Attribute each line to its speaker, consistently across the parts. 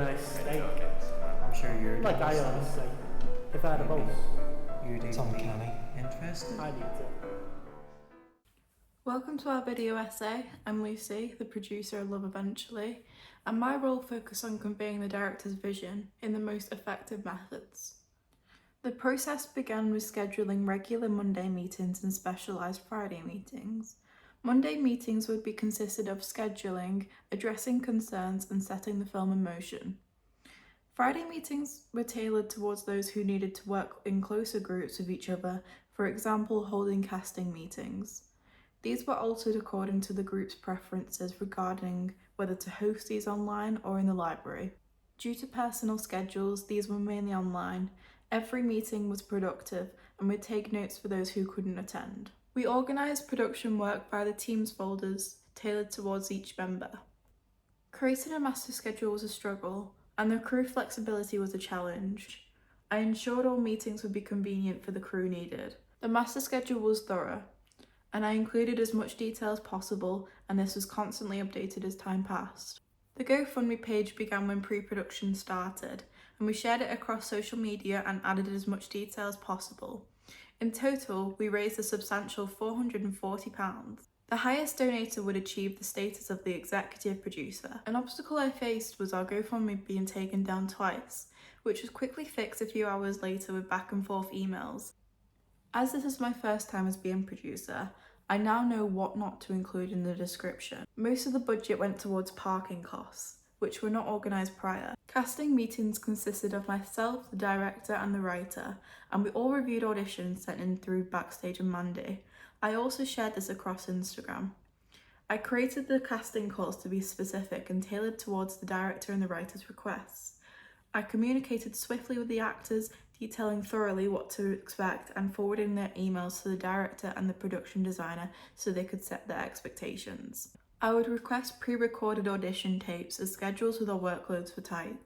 Speaker 1: Nice steak.
Speaker 2: I'm sure you're
Speaker 1: Like I own a steak. If I had a boat,
Speaker 2: you'd
Speaker 3: It's
Speaker 2: even be
Speaker 3: uncanny.
Speaker 2: interested.
Speaker 1: I'd eat it.
Speaker 4: Welcome to our video essay. I'm Lucy, the producer of Love Eventually, and my role focuses on conveying the director's vision in the most effective methods. The process began with scheduling regular Monday meetings and specialised Friday meetings. Monday meetings would be consisted of scheduling, addressing concerns, and setting the film in motion. Friday meetings were tailored towards those who needed to work in closer groups with each other, for example, holding casting meetings. These were altered according to the group's preferences regarding whether to host these online or in the library. Due to personal schedules, these were mainly online. Every meeting was productive and would take notes for those who couldn't attend. We organised production work by the Teams folders tailored towards each member. Creating a master schedule was a struggle, and the crew flexibility was a challenge. I ensured all meetings would be convenient for the crew needed. The master schedule was thorough, and I included as much detail as possible, and this was constantly updated as time passed. The GoFundMe page began when pre-production started, and we shared it across social media and added as much detail as possible. In total, we raised a substantial £440. The highest donator would achieve the status of the executive producer. An obstacle I faced was our GoFundMe being taken down twice, which was quickly fixed a few hours later with back and forth emails. As this is my first time as being producer, I now know what not to include in the description. Most of the budget went towards parking costs, which were not organised prior. Casting meetings consisted of myself, the director and the writer, and we all reviewed auditions sent in through Backstage and Mandy. I also shared this across Instagram. I created the casting calls to be specific and tailored towards the director and the writer's requests. I communicated swiftly with the actors, detailing thoroughly what to expect and forwarding their emails to the director and the production designer so they could set their expectations. I would request pre-recorded audition tapes as schedules with our workloads were tight.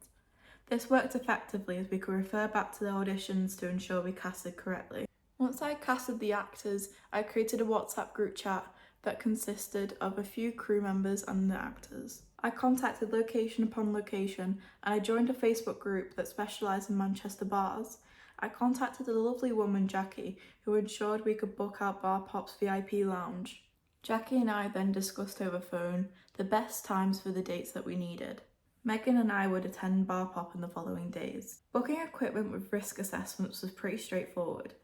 Speaker 4: This worked effectively as we could refer back to the auditions to ensure we casted correctly. Once I casted the actors, I created a WhatsApp group chat that consisted of a few crew members and the actors. I contacted location upon location and I joined a Facebook group that specialised in Manchester bars. I contacted a lovely woman, Jackie, who ensured we could book our Bar Pop's VIP lounge. Jackie and I then discussed over phone the best times for the dates that we needed. Megan and I would attend Bar Pop in the following days. Booking equipment with risk assessments was pretty straightforward.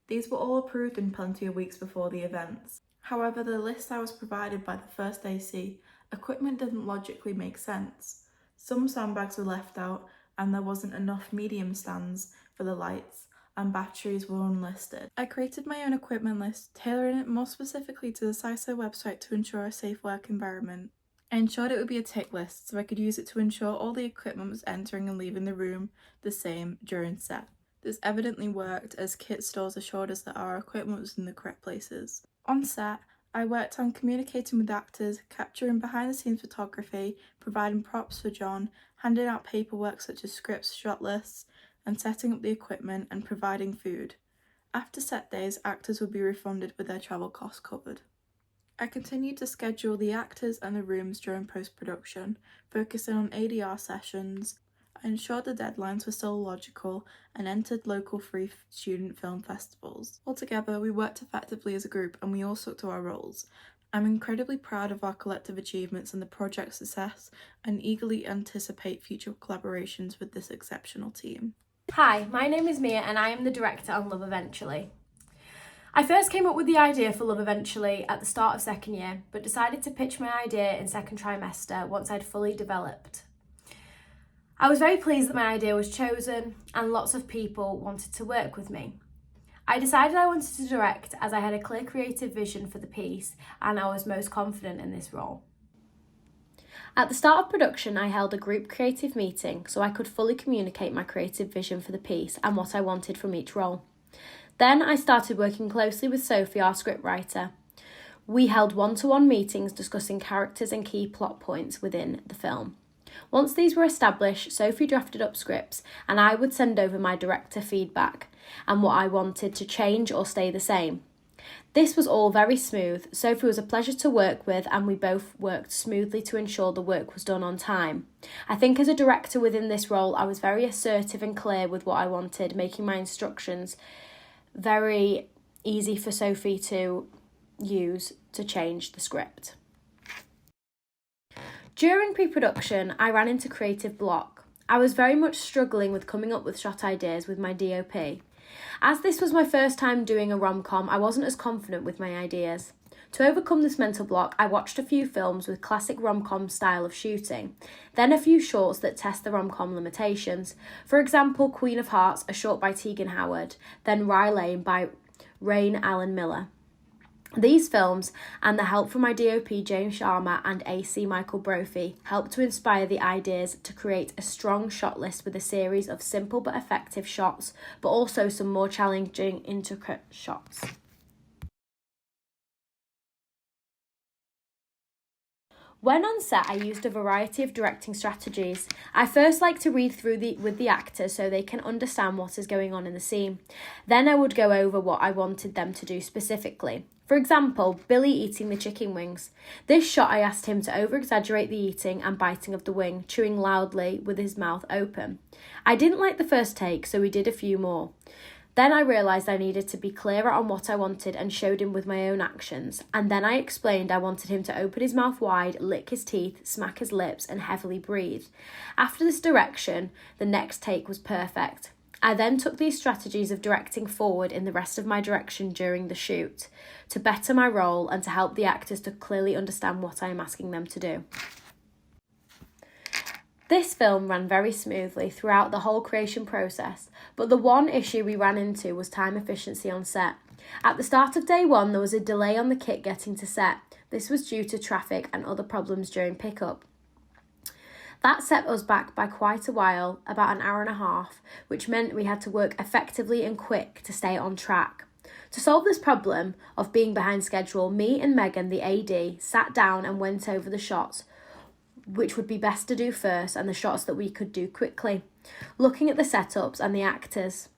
Speaker 4: These were all approved in plenty of weeks before the events. However, the list I was provided by the first AC, equipment didn't logically make sense. Some sandbags were left out and there wasn't enough medium stands for the lights and batteries were unlisted. I created my own equipment list, tailoring it more specifically to the CISO website to ensure a safe work environment. I ensured it would be a tick list so I could use it to ensure all the equipment was entering and leaving the room the same during set. This evidently worked as kit stores assured us that our equipment was in the correct places. On set, I worked on communicating with actors, capturing behind the scenes photography, providing props for John, handing out paperwork such as scripts, shot lists, and setting up the equipment and providing food. After set days, actors would be refunded with their travel costs covered. I continued to schedule the actors and the rooms during post-production, focusing on ADR sessions. I ensured the deadlines were still logical and entered local free student film festivals. Altogether, we worked effectively as a group and we all stuck to our roles. I'm incredibly proud of our collective achievements and the project's success and eagerly anticipate future collaborations with this exceptional team.
Speaker 5: Hi, my name is Mia and I am the director on Love Eventually. I first came up with the idea for Love Eventually at the start of second year, but decided to pitch my idea in second trimester once I'd fully developed. I was very pleased that my idea was chosen and lots of people wanted to work with me. I decided I wanted to direct as I had a clear creative vision for the piece and I was most confident in this role. At the start of production, I held a group creative meeting so I could fully communicate my creative vision for the piece and what I wanted from each role. Then I started working closely with Sophie, our scriptwriter. We held one-to-one meetings discussing characters and key plot points within the film. Once these were established, Sophie drafted up scripts and I would send over my director feedback and what I wanted to change or stay the same. This was all very smooth. Sophie was a pleasure to work with, and we both worked smoothly to ensure the work was done on time. I think as a director within this role, I was very assertive and clear with what I wanted, making my instructions very easy for Sophie to use to change the script. During pre-production, I ran into creative block. I was very much struggling with coming up with shot ideas with my DOP. As this was my first time doing a rom-com, I wasn't as confident with my ideas. To overcome this mental block, I watched a few films with classic rom-com style of shooting, then a few shorts that test the rom-com limitations. For example, Queen of Hearts, a short by Tegan Howard, then Rye Lane by Rain Allen Miller. These films, and the help from my DOP James Sharma and AC Michael Brophy, helped to inspire the ideas to create a strong shot list with a series of simple but effective shots, but also some more challenging, intricate shots. When on set, I used a variety of directing strategies. I first like to read through with the actors so they can understand what is going on in the scene. Then I would go over what I wanted them to do specifically. For example, Billy eating the chicken wings. This shot I asked him to over-exaggerate the eating and biting of the wing, chewing loudly with his mouth open. I didn't like the first take, so we did a few more. Then I realised I needed to be clearer on what I wanted and showed him with my own actions. And then I explained I wanted him to open his mouth wide, lick his teeth, smack his lips and heavily breathe. After this direction, the next take was perfect. I then took these strategies of directing forward in the rest of my direction during the shoot to better my role and to help the actors to clearly understand what I am asking them to do. This film ran very smoothly throughout the whole creation process, but the one issue we ran into was time efficiency on set. At the start of day one, there was a delay on the kit getting to set. This was due to traffic and other problems during pickup. That set us back by quite a while, about an hour and a half, which meant we had to work effectively and quick to stay on track. To solve this problem of being behind schedule, me and Megan, the AD, sat down and went over the shots, which would be best to do first and the shots that we could do quickly, looking at the setups and the actors,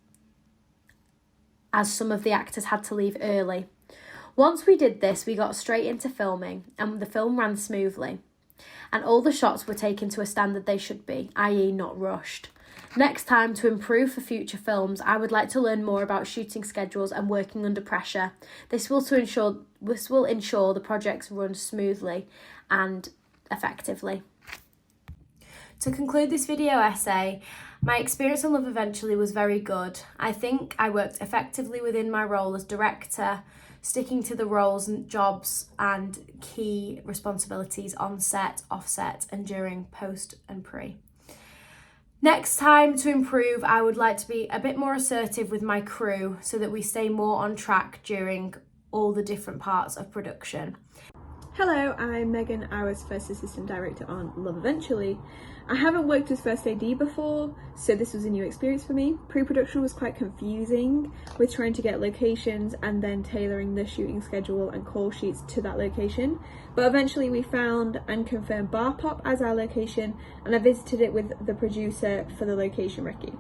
Speaker 5: as some of the actors had to leave early. Once we did this, we got straight into filming and the film ran smoothly. And all the shots were taken to a standard they should be, i.e. not rushed. Next time, to improve for future films, I would like to learn more about shooting schedules and working under pressure. This will ensure the projects run smoothly and effectively. To conclude this video essay, my experience on Love Eventually was very good. I think I worked effectively within my role as director, sticking to the roles and jobs and key responsibilities on set, off set, and during post and pre. Next time, to improve, I would like to be a bit more assertive with my crew so that we stay more on track during all the different parts of production.
Speaker 3: Hello, I'm Megan. I was First Assistant Director on Love Eventually. I haven't worked as First AD before, so this was a new experience for me. Pre-production was quite confusing with trying to get locations and then tailoring the shooting schedule and call sheets to that location. But eventually we found and confirmed Bar Pop as our location, and I visited it with the producer for the location recce.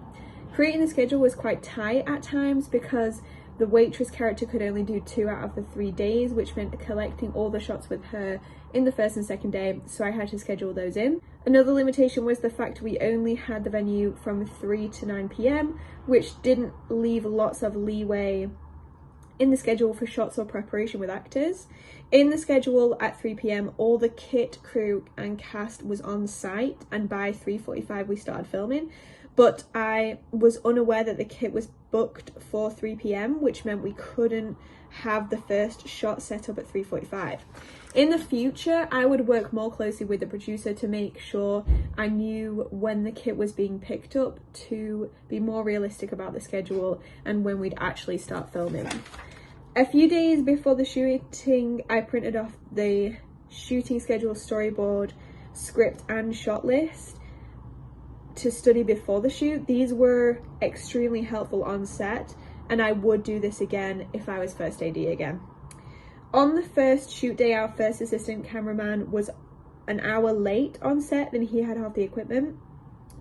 Speaker 3: Creating the schedule was quite tight at times because the waitress character could only do 2 out of the 3 days, which meant collecting all the shots with her in the first and second day, so I had to schedule those in. Another limitation was the fact we only had the venue from 3 to 9 PM, which didn't leave lots of leeway in the schedule for shots or preparation with actors. In the schedule at 3 PM, all the kit, crew and cast was on site, and by 3:45 we started filming. But I was unaware that the kit was booked for 3 PM, which meant we couldn't have the first shot set up at 3:45. In the future, I would work more closely with the producer to make sure I knew when the kit was being picked up to be more realistic about the schedule and when we'd actually start filming. A few days before the shooting, I printed off the shooting schedule, storyboard, script and shot list to study before the shoot. These were extremely helpful on set, and I would do this again if I was First AD again. On the first shoot day, our first assistant cameraman was an hour late on set and he had half the equipment.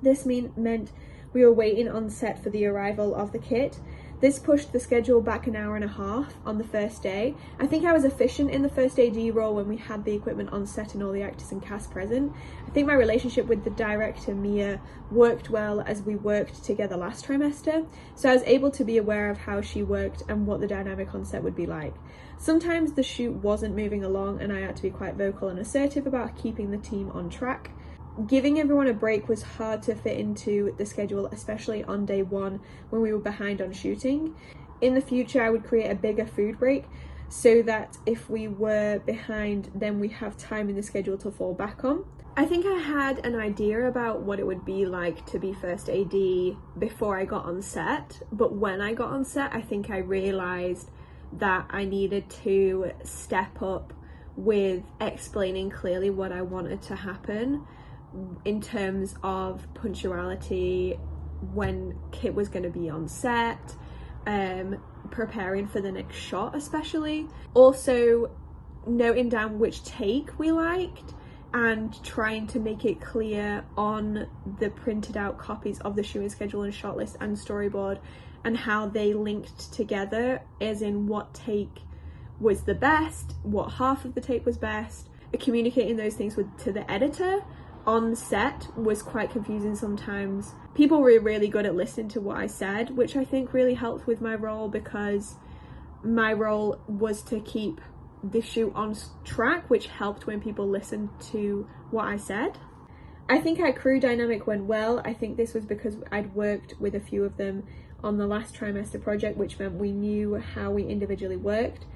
Speaker 3: This meant we were waiting on set for the arrival of the kit. This pushed the schedule back an hour and a half on the first day. I think I was efficient in the first AD role when we had the equipment on set and all the actors and cast present. I think my relationship with the director, Mia, worked well as we worked together last trimester, so I was able to be aware of how she worked and what the dynamic on set would be like. Sometimes the shoot wasn't moving along and I had to be quite vocal and assertive about keeping the team on track. Giving everyone a break was hard to fit into the schedule, especially on day one when we were behind on shooting. In the future, I would create a bigger food break so that if we were behind, then we have time in the schedule to fall back on. I think I had an idea about what it would be like to be first AD before I got on set, but when I got on set, I think I realised that I needed to step up with explaining clearly what I wanted to happen in terms of punctuality, when Kit was going to be on set, preparing for the next shot especially. Also noting down which take we liked and trying to make it clear on the printed out copies of the shooting schedule and shot list and storyboard and how they linked together, as in what take was the best, what half of the take was best. Communicating those things to the editor on set was quite confusing sometimes. People were really good at listening to what I said, which I think really helped with my role, because my role was to keep the shoot on track, which helped when people listened to what I said. I think our crew dynamic went well. I think this was because I'd worked with a few of them on the last trimester project, which meant we knew how we individually worked.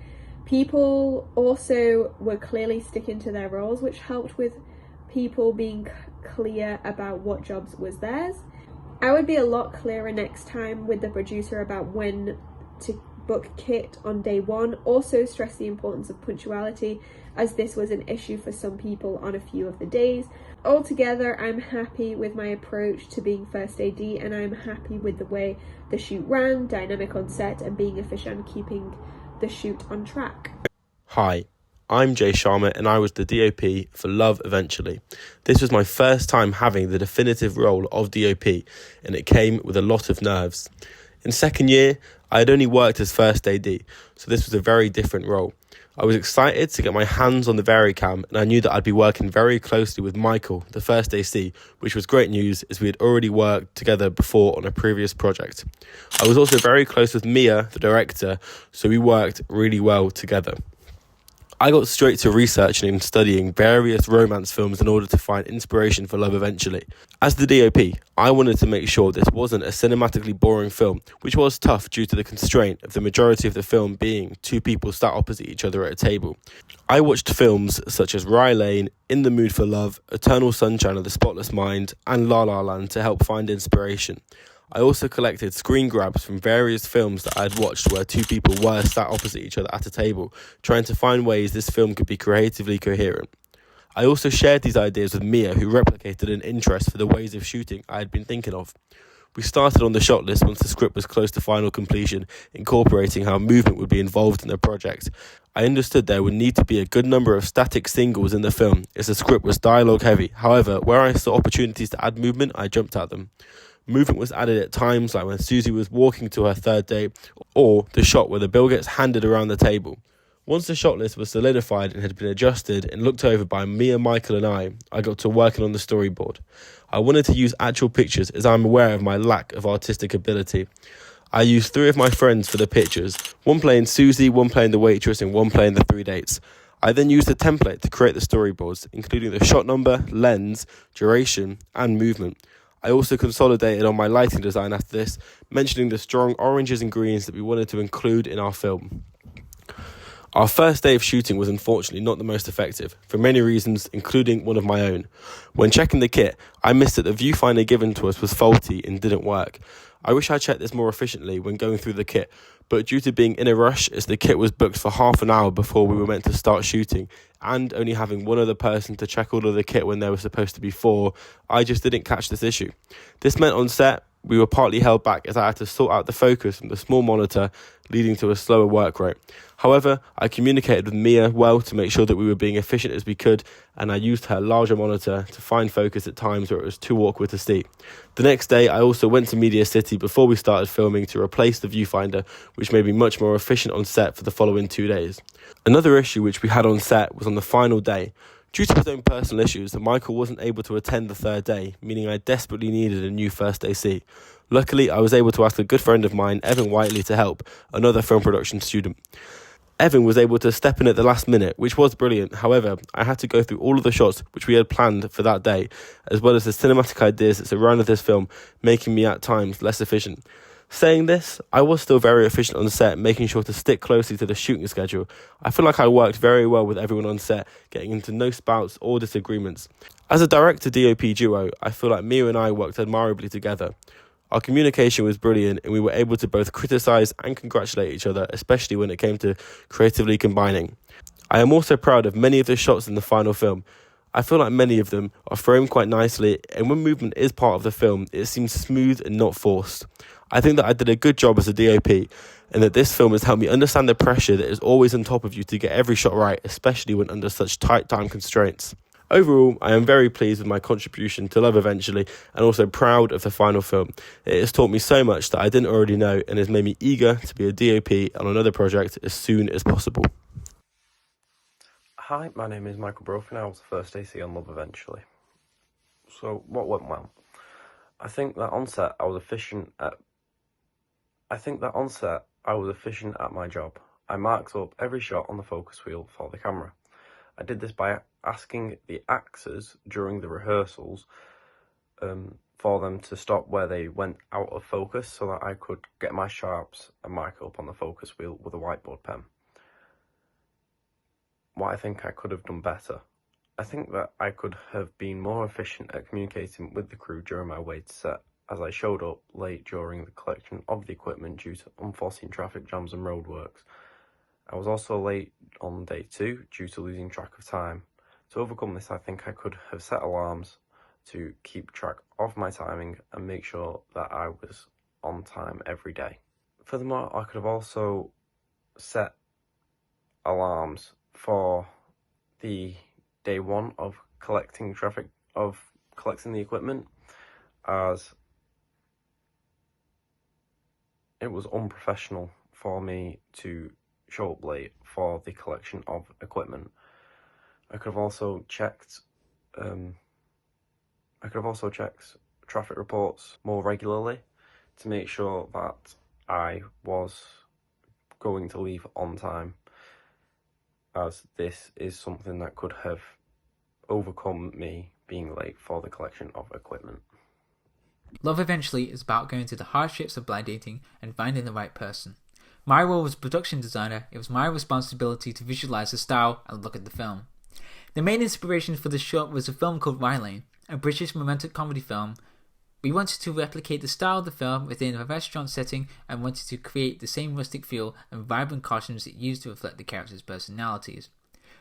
Speaker 3: People also were clearly sticking to their roles, which helped with people being clear about what jobs was theirs. I would be a lot clearer next time with the producer about when to book Kit on day one. Also stress the importance of punctuality, as this was an issue for some people on a few of the days. Altogether, I'm happy with my approach to being first AD, and I'm happy with the way the shoot ran, dynamic on set, and being efficient and keeping the shoot on track.
Speaker 6: Hi, I'm Jay Sharma and I was the DOP for Love Eventually. This was my first time having the definitive role of DOP, and it came with a lot of nerves. In second year, I had only worked as first AD, so this was a very different role. I was excited to get my hands on the Varicam, and I knew that I'd be working very closely with Michael, the first AC, which was great news as we had already worked together before on a previous project. I was also very close with Mia, the director, so we worked really well together. I got straight to researching and studying various romance films in order to find inspiration for Love Eventually. As the DOP, I wanted to make sure this wasn't a cinematically boring film, which was tough due to the constraint of the majority of the film being two people sat opposite each other at a table. I watched films such as Rye Lane, In the Mood for Love, Eternal Sunshine of the Spotless Mind, and La La Land to help find inspiration. I also collected screen grabs from various films that I had watched where two people were sat opposite each other at a table, trying to find ways this film could be creatively coherent. I also shared these ideas with Mia, who replicated an interest for the ways of shooting I had been thinking of. We started on the shot list once the script was close to final completion, incorporating how movement would be involved in the project. I understood there would need to be a good number of static singles in the film, as the script was dialogue heavy. However, where I saw opportunities to add movement, I jumped at them. Movement was added at times like when Susie was walking to her third date, or the shot where the bill gets handed around the table. Once the shot list was solidified and had been adjusted and looked over by Mia, Michael and I got to working on the storyboard. I wanted to use actual pictures as I'm aware of my lack of artistic ability. I used 3 of my friends for the pictures, one playing Susie, one playing the waitress and one playing the 3 dates. I then used a template to create the storyboards, including the shot number, lens, duration and movement. I also consolidated on my lighting design after this, mentioning the strong oranges and greens that we wanted to include in our film. Our first day of shooting was unfortunately not the most effective, for many reasons, including one of my own. When checking the kit, I missed that the viewfinder given to us was faulty and didn't work. I wish I checked this more efficiently when going through the kit, but due to being in a rush as the kit was booked for half an hour before we were meant to start shooting, and only having one other person to check all of the kit when there was supposed to be 4, I just didn't catch this issue. This meant on set, we were partly held back as I had to sort out the focus from the small monitor, leading to a slower work rate. However, I communicated with Mia well to make sure that we were being efficient as we could, and I used her larger monitor to find focus at times where it was too awkward to see. The next day, I also went to Media City before we started filming to replace the viewfinder, which made me much more efficient on set for the following 2 days. Another issue which we had on set was on the final day. Due to his own personal issues, Michael wasn't able to attend the third day, meaning I desperately needed a new first AC. Luckily, I was able to ask a good friend of mine, Evan Whiteley, to help, another film production student. Evan was able to step in at the last minute, which was brilliant. However, I had to go through all of the shots which we had planned for that day, as well as the cinematic ideas that surrounded this film, making me at times less efficient. Saying this, I was still very efficient on set, making sure to stick closely to the shooting schedule. I feel like I worked very well with everyone on set, getting into no spouts or disagreements. As a director-DOP duo, I feel like Mia and I worked admirably together. Our communication was brilliant, and we were able to both criticise and congratulate each other, especially when it came to creatively combining. I am also proud of many of the shots in the final film. I feel like many of them are framed quite nicely, and when movement is part of the film, it seems smooth and not forced. I think that I did a good job as a DOP, and that this film has helped me understand the pressure that is always on top of you to get every shot right, especially when under such tight time constraints. Overall, I am very pleased with my contribution to Love Eventually, and also proud of the final film. It has taught me so much that I didn't already know, and has made me eager to be a DOP on another project as soon as possible.
Speaker 7: Hi, my name is Michael Brophy, and I was the first AC on Love Eventually. So, what went well? I think that on set I was efficient at my job. I marked up every shot on the focus wheel for the camera. I did this by asking the actors during the rehearsals for them to stop where they went out of focus so that I could get my sharps and mark up on the focus wheel with a whiteboard pen. What I think I could have done better. I think that I could have been more efficient at communicating with the crew during my wait set, as I showed up late during the collection of the equipment due to unforeseen traffic jams and roadworks. I was also late on day 2 due to losing track of time. To overcome this, I think I could have set alarms to keep track of my timing and make sure that I was on time every day. Furthermore, I could have also set alarms for the day 1 of collecting the equipment, as it was unprofessional for me to show up late for the collection of equipment. I could have also checked traffic reports more regularly to make sure that I was going to leave on time, as this is something that could have overcome me being late for the collection of equipment.
Speaker 8: Love Eventually is about going through the hardships of blind dating and finding the right person. My role as production designer, it was my responsibility to visualize the style and look at the film. The main inspiration for the short was a film called Rylane, a British romantic comedy film. We wanted to replicate the style of the film within a restaurant setting and wanted to create the same rustic feel and vibrant costumes it used to reflect the characters' personalities.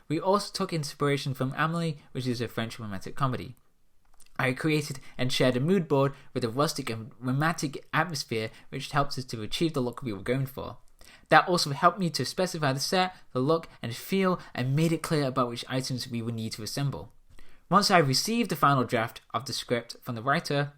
Speaker 8: We also took inspiration from Amélie, which is a French romantic comedy. I created and shared a mood board with a rustic and romantic atmosphere which helped us to achieve the look we were going for. That also helped me to specify the set, the look and feel, and made it clear about which items we would need to assemble. Once I received the final draft of the script from the writer,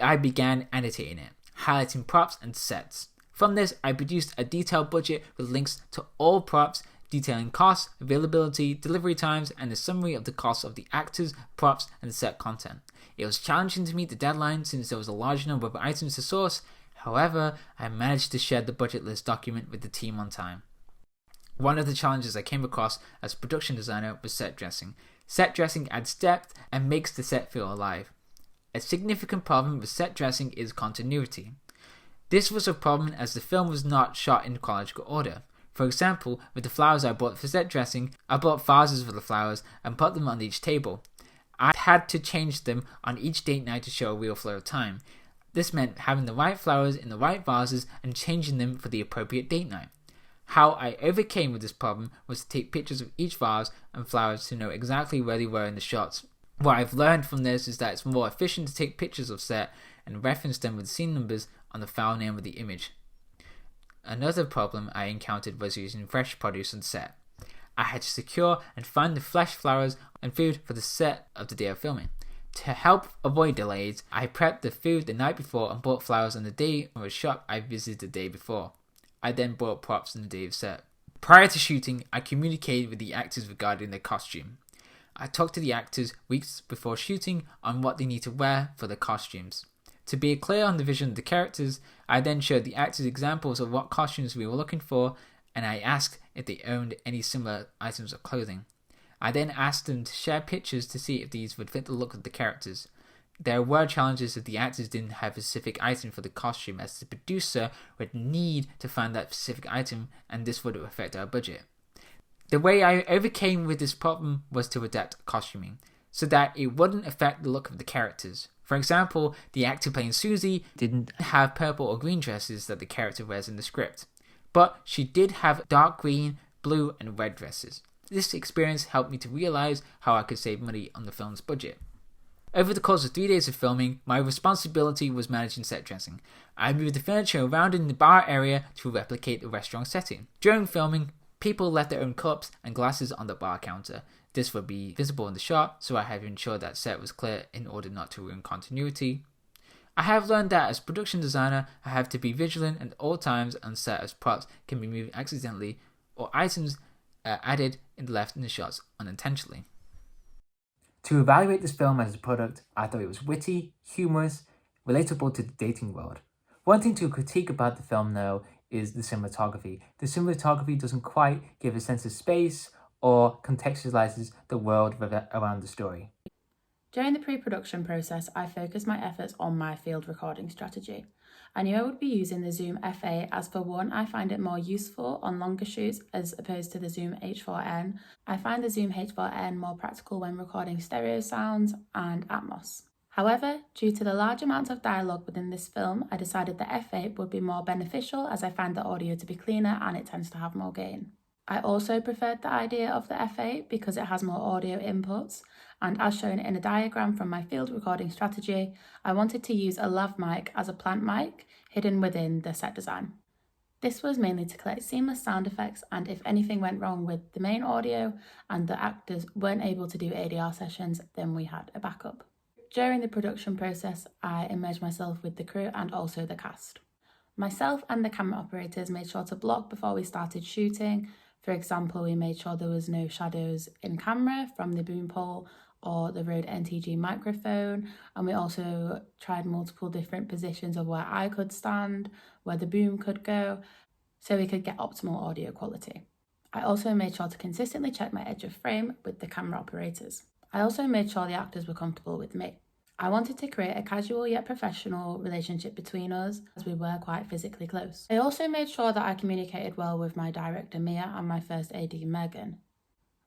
Speaker 8: I began annotating it, highlighting props and sets. From this, I produced a detailed budget with links to all props, detailing costs, availability, delivery times, and a summary of the costs of the actors, props, and set content. It was challenging to meet the deadline since there was a large number of items to source. However, I managed to share the budget list document with the team on time. One of the challenges I came across as a production designer was set dressing. Set dressing adds depth and makes the set feel alive. A significant problem with set dressing is continuity. This was a problem as the film was not shot in chronological order. For example, with the flowers I bought for set dressing, I bought vases for the flowers and put them on each table. I had to change them on each date night to show a real flow of time. This meant having the right flowers in the right vases and changing them for the appropriate date night. How I overcame with this problem was to take pictures of each vase and flowers to know exactly where they were in the shots. What I've learned from this is that it's more efficient to take pictures of set and reference them with scene numbers on the file name of the image. Another problem I encountered was using fresh produce on set. I had to secure and find the fresh flowers and food for the set of the day of filming. To help avoid delays, I prepped the food the night before and bought flowers on the day of a shop I visited the day before. I then bought props on the day of set. Prior to shooting, I communicated with the actors regarding their costume. I talked to the actors weeks before shooting on what they need to wear for their costumes. To be clear on the vision of the characters, I then showed the actors examples of what costumes we were looking for, and I asked if they owned any similar items of clothing. I then asked them to share pictures to see if these would fit the look of the characters. There were challenges if the actors didn't have a specific item for the costume, as the producer would need to find that specific item, and this would affect our budget. The way I overcame with this problem was to adapt costuming, so that it wouldn't affect the look of the characters. For example, the actor playing Susie didn't have purple or green dresses that the character wears in the script, but she did have dark green, blue and red dresses. This experience helped me to realise how I could save money on the film's budget. Over the course of 3 days of filming, my responsibility was managing set dressing. I moved the furniture around in the bar area to replicate the restaurant setting. During filming, people left their own cups and glasses on the bar counter. This would be visible in the shot, so I had to ensure that set was clear in order not to ruin continuity. I have learned that as production designer, I have to be vigilant at all times on set, as props can be moved accidentally or items added and left in the shots unintentionally. To evaluate this film as a product, I thought it was witty, humorous, relatable to the dating world. One thing to critique about the film, though, is the cinematography. The cinematography doesn't quite give a sense of space or contextualizes the world around the story.
Speaker 9: During the pre-production process, I focused my efforts on my field recording strategy. I knew I would be using the Zoom FA as, for one, I find it more useful on longer shoots as opposed to the Zoom H4n. I find the Zoom H4n more practical when recording stereo sounds and Atmos. However, due to the large amount of dialogue within this film, I decided the F8 would be more beneficial, as I find the audio to be cleaner and it tends to have more gain. I also preferred the idea of the F8 because it has more audio inputs, and as shown in a diagram from my field recording strategy, I wanted to use a lav mic as a plant mic hidden within the set design. This was mainly to collect seamless sound effects, and if anything went wrong with the main audio and the actors weren't able to do ADR sessions, then we had a backup. During the production process, I immersed myself with the crew and also the cast. Myself and the camera operators made sure to block before we started shooting. For example, we made sure there was no shadows in camera from the boom pole or the Rode NTG microphone, and we also tried multiple different positions of where I could stand, where the boom could go, so we could get optimal audio quality. I also made sure to consistently check my edge of frame with the camera operators. I also made sure the actors were comfortable with me. I wanted to create a casual yet professional relationship between us, as we were quite physically close. I also made sure that I communicated well with my director Mia and my first AD Megan.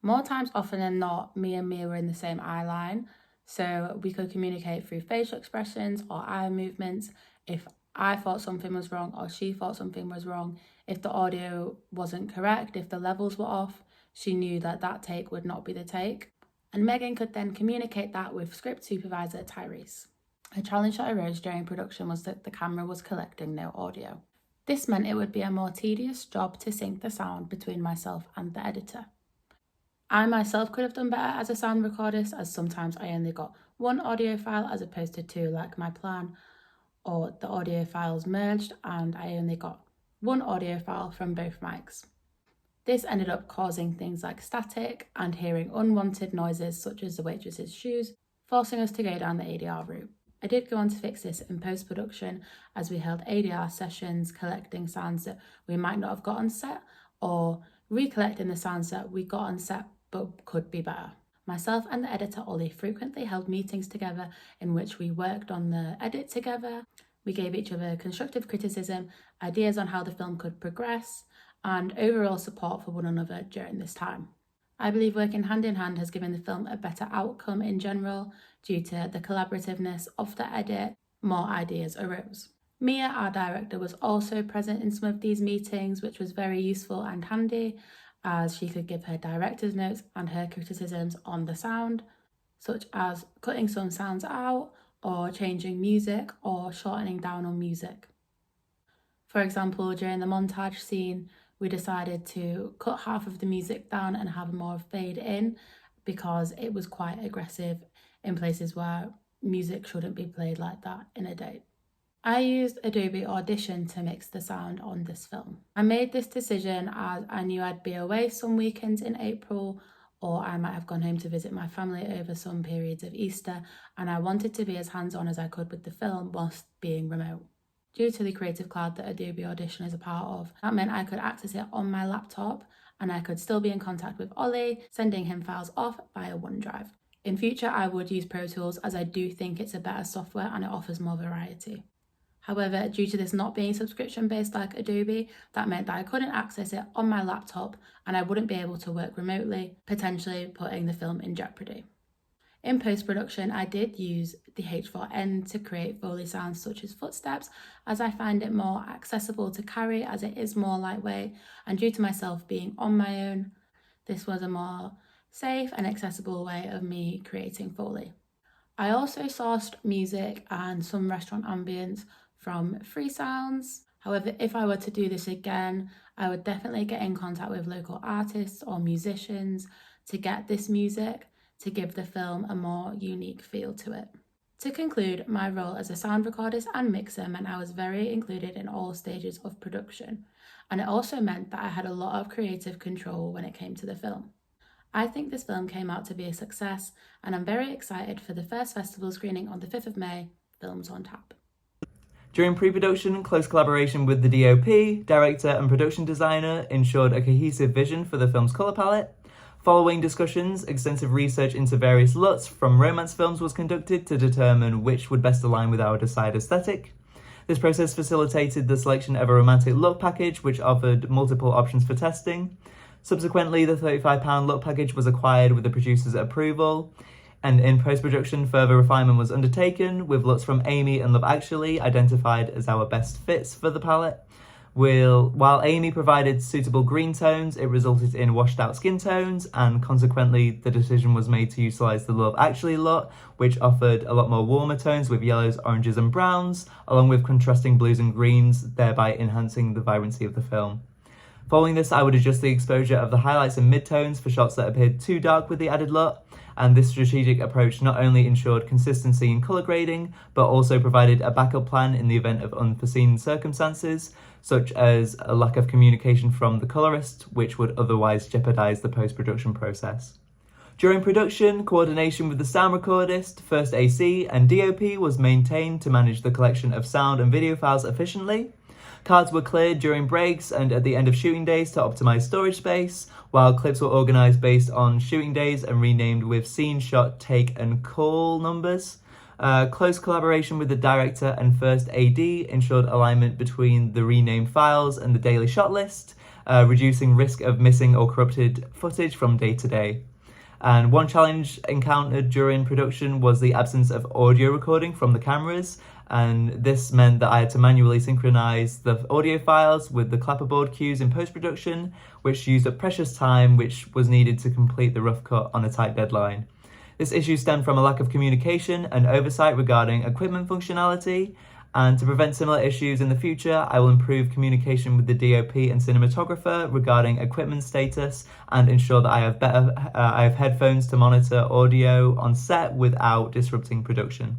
Speaker 9: More times often than not, me and Mia were in the same eye line, so we could communicate through facial expressions or eye movements. If I thought something was wrong or she thought something was wrong, if the audio wasn't correct, if the levels were off, she knew that that take would not be the take. And Megan could then communicate that with script supervisor Tyrese. A challenge that arose during production was that the camera was collecting no audio. This meant it would be a more tedious job to sync the sound between myself and the editor. I myself could have done better as a sound recordist, as sometimes I only got one audio file as opposed to two like my plan, or the audio files merged and I only got one audio file from both mics. This ended up causing things like static and hearing unwanted noises such as the waitress's shoes, forcing us to go down the ADR route. I did go on to fix this in post-production, as we held ADR sessions collecting sounds that we might not have got on set, or recollecting the sounds that we got on set but could be better. Myself and the editor Ollie frequently held meetings together in which we worked on the edit together. We gave each other constructive criticism, ideas on how the film could progress, and overall support for one another during this time. I believe working hand in hand has given the film a better outcome in general due to the collaborativeness of the edit. More ideas arose. Mia, our director, was also present in some of these meetings, which was very useful and handy, as she could give her director's notes and her criticisms on the sound, such as cutting some sounds out or changing music or shortening down on music. For example, during the montage scene, we decided to cut half of the music down and have more fade in because it was quite aggressive in places where music shouldn't be played like that in a date. I used Adobe Audition to mix the sound on this film. I made this decision as I knew I'd be away some weekends in April, or I might have gone home to visit my family over some periods of Easter, and I wanted to be as hands-on as I could with the film whilst being remote. Due to the Creative Cloud that Adobe Audition is a part of, that meant I could access it on my laptop and I could still be in contact with Ollie, sending him files off via OneDrive. In future, I would use Pro Tools as I do think it's a better software and it offers more variety. However, due to this not being subscription-based like Adobe, that meant that I couldn't access it on my laptop and I wouldn't be able to work remotely, potentially putting the film in jeopardy. In post-production, I did use the H4n to create Foley sounds such as footsteps, as I find it more accessible to carry as it is more lightweight, and due to myself being on my own, this was a more safe and accessible way of me creating Foley. I also sourced music and some restaurant ambience from Free Sounds. However, if I were to do this again, I would definitely get in contact with local artists or musicians to get this music to give the film a more unique feel to it. To conclude, my role as a sound recordist and mixer meant I was very included in all stages of production, and it also meant that I had a lot of creative control when it came to the film. I think this film came out to be a success, and I'm very excited for the first festival screening on the 5th of May, Films on Tap.
Speaker 10: During pre-production, close collaboration with the DOP, director and production designer ensured a cohesive vision for the film's colour palette. Following discussions, extensive research into various LUTs from romance films was conducted to determine which would best align with our desired aesthetic. This process facilitated the selection of a romantic look package which offered multiple options for testing. Subsequently, the £35 look package was acquired with the producer's approval, and in post-production further refinement was undertaken, with looks from Amy and Love Actually identified as our best fits for the palette. While Amy provided suitable green tones, it resulted in washed out skin tones, and consequently the decision was made to utilise the Love Actually lot, which offered a lot more warmer tones with yellows, oranges and browns, along with contrasting blues and greens, thereby enhancing the vibrancy of the film. Following this, I would adjust the exposure of the highlights and midtones for shots that appeared too dark with the added lot, and this strategic approach not only ensured consistency in colour grading, but also provided a backup plan in the event of unforeseen circumstances, such as a lack of communication from the colourist, which would otherwise jeopardise the post-production process. During production, coordination with the sound recordist, First AC and DOP was maintained to manage the collection of sound and video files efficiently. Cards were cleared during breaks and at the end of shooting days to optimise storage space, while clips were organised based on shooting days and renamed with scene, shot, take and call numbers. Close collaboration with the director and First AD ensured alignment between the renamed files and the daily shot list, reducing risk of missing or corrupted footage from day to day. And one challenge encountered during production was the absence of audio recording from the cameras, and this meant that I had to manually synchronise the audio files with the clapperboard cues in post-production, which used up precious time which was needed to complete the rough cut on a tight deadline. This issue stemmed from a lack of communication and oversight regarding equipment functionality, and to prevent similar issues in the future, I will improve communication with the DOP and cinematographer regarding equipment status and ensure that I have headphones to monitor audio on set without disrupting production.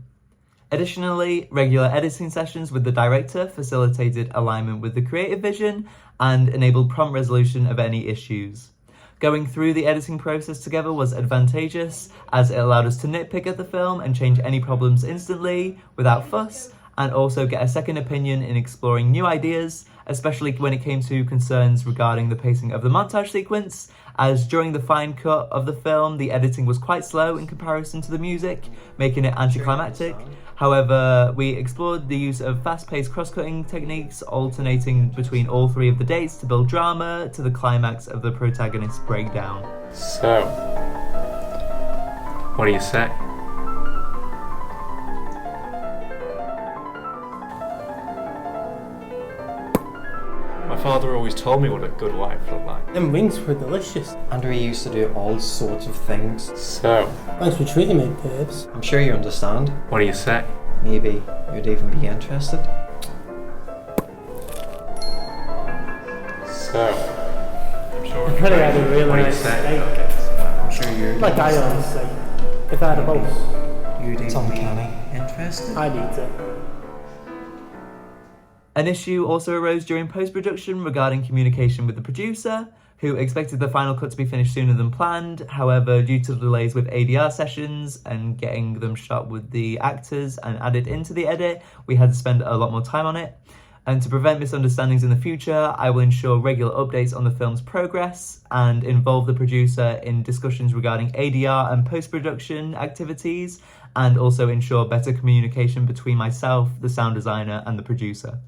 Speaker 10: Additionally, regular editing sessions with the director facilitated alignment with the creative vision and enabled prompt resolution of any issues. Going through the editing process together was advantageous, as it allowed us to nitpick at the film and change any problems instantly, without fuss, and also get a second opinion in exploring new ideas, especially when it came to concerns regarding the pacing of the montage sequence, as during the fine cut of the film, the editing was quite slow in comparison to the music, making it anticlimactic. However, we explored the use of fast-paced cross-cutting techniques, alternating between all three of the dates to build drama to the climax of the protagonist's breakdown.
Speaker 11: So, what do you say? My father always told me what a good wife looked like.
Speaker 1: Them wings were delicious.
Speaker 2: And we used to do all sorts of things.
Speaker 11: So,
Speaker 1: Thanks for treating me, Pips.
Speaker 2: I'm sure you understand.
Speaker 11: what do you say?
Speaker 2: maybe you'd even be interested.
Speaker 11: So, I'm sure
Speaker 1: I had a really
Speaker 11: what he
Speaker 1: nice
Speaker 11: said,
Speaker 1: steak.
Speaker 2: I'm sure you'd
Speaker 1: Like I always say, if I had a boat,
Speaker 2: you'd
Speaker 10: It's
Speaker 2: even be
Speaker 10: uncanny.
Speaker 2: interested.
Speaker 1: I'd eat it.
Speaker 10: An issue also arose during post-production regarding communication with the producer, who expected the final cut to be finished sooner than planned. However, due to the delays with ADR sessions and getting them shot with the actors and added into the edit, we had to spend a lot more time on it. And to prevent misunderstandings in the future, I will ensure regular updates on the film's progress and involve the producer in discussions regarding ADR and post-production activities, and also ensure better communication between myself, the sound designer, and the producer.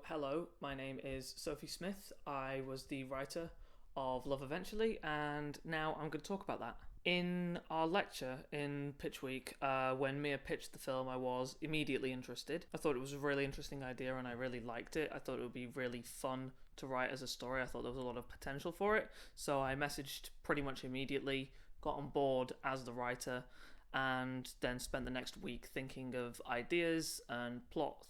Speaker 12: Hello, my name is Sophie Smith. I was the writer of Love Eventually, and now I'm going to talk about that. In our lecture in Pitch Week, when Mia pitched the film, I was immediately interested. I thought it was a really interesting idea and I really liked it. I thought it would be really fun to write as a story. I thought there was a lot of potential for it. So I messaged pretty much immediately, got on board as the writer, and then spent the next week thinking of ideas and plot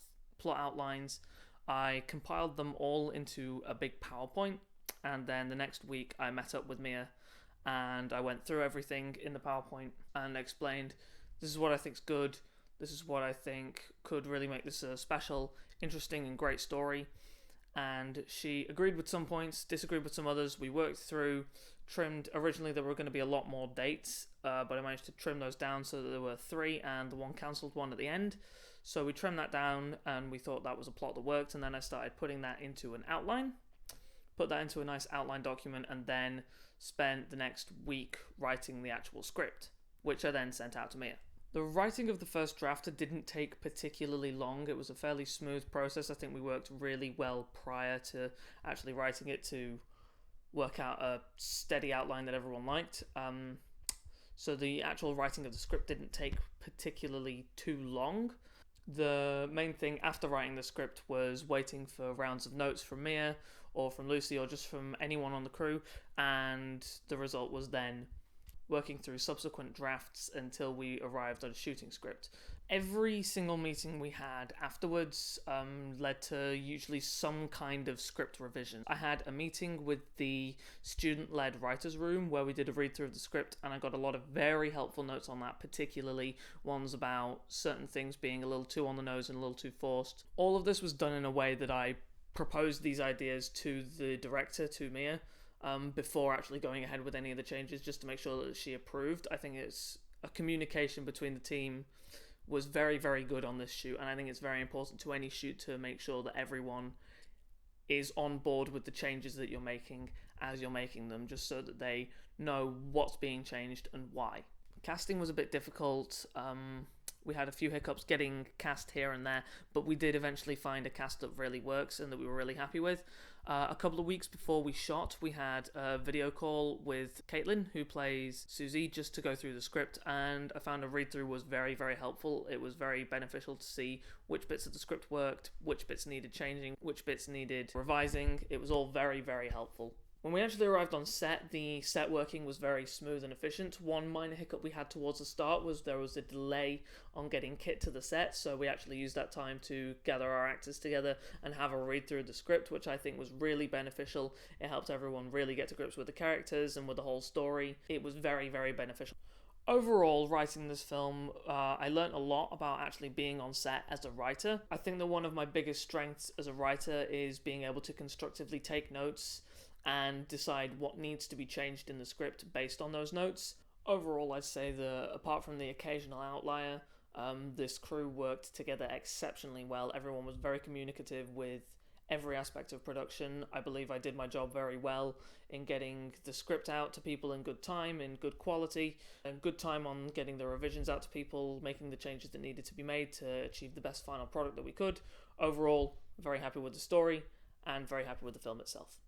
Speaker 12: outlines. I compiled them all into a big PowerPoint, and then the next week I met up with Mia and I went through everything in the PowerPoint and explained, this is what I think's good, this is what I think could really make this a special, interesting and great story. And she agreed with some points, disagreed with some others. We worked through, trimmed. Originally there were going to be a lot more dates, but I managed to trim those down so that there were 3 and the one cancelled one at the end. So we trimmed that down and we thought that was a plot that worked, and then I started putting that into an outline, put that into a nice outline document, and then spent the next week writing the actual script, which I then sent out to Mia. The writing of the first draft didn't take particularly long. It was a fairly smooth process. I think we worked really well prior to actually writing it to work out a steady outline that everyone liked. So the actual writing of the script didn't take particularly too long. The main thing after writing the script was waiting for rounds of notes from Mia or from Lucy or just from anyone on the crew, and the result was then working through subsequent drafts until we arrived at a shooting script. Every single meeting we had afterwards led to usually some kind of script revision. I had a meeting with the student-led writers' room where we did a read-through of the script, and I got a lot of very helpful notes on that, particularly ones about certain things being a little too on the nose and a little too forced. All of this was done in a way that I proposed these ideas to the director, to Mia, before actually going ahead with any of the changes, just to make sure that she approved. I think it's a communication between the team was very, very good on this shoot, and I think it's very important to any shoot to make sure that everyone is on board with the changes that you're making as you're making them, just so that they know what's being changed and why. Casting was a bit difficult. We had a few hiccups getting cast here and there, but we did eventually find a cast that really works and that we were really happy with. A couple of weeks before we shot, we had a video call with Caitlin, who plays Susie, just to go through the script, and I found a read-through was very, very helpful. It was very beneficial to see which bits of the script worked, which bits needed changing, which bits needed revising. It was all very, very helpful. When we actually arrived on set, the set working was very smooth and efficient. One minor hiccup we had towards the start was there was a delay on getting kit to the set, so we actually used that time to gather our actors together and have a read through the script, which I think was really beneficial. It helped everyone really get to grips with the characters and with the whole story. It was very, very beneficial. Overall, writing this film, I learnt a lot about actually being on set as a writer. I think that one of my biggest strengths as a writer is being able to constructively take notes and decide what needs to be changed in the script based on those notes. Overall, I'd say that apart from the occasional outlier, this crew worked together exceptionally well. Everyone was very communicative with every aspect of production. I believe I did my job very well in getting the script out to people in good time, in good quality, and good time on getting the revisions out to people, making the changes that needed to be made to achieve the best final product that we could. Overall, very happy with the story and very happy with the film itself.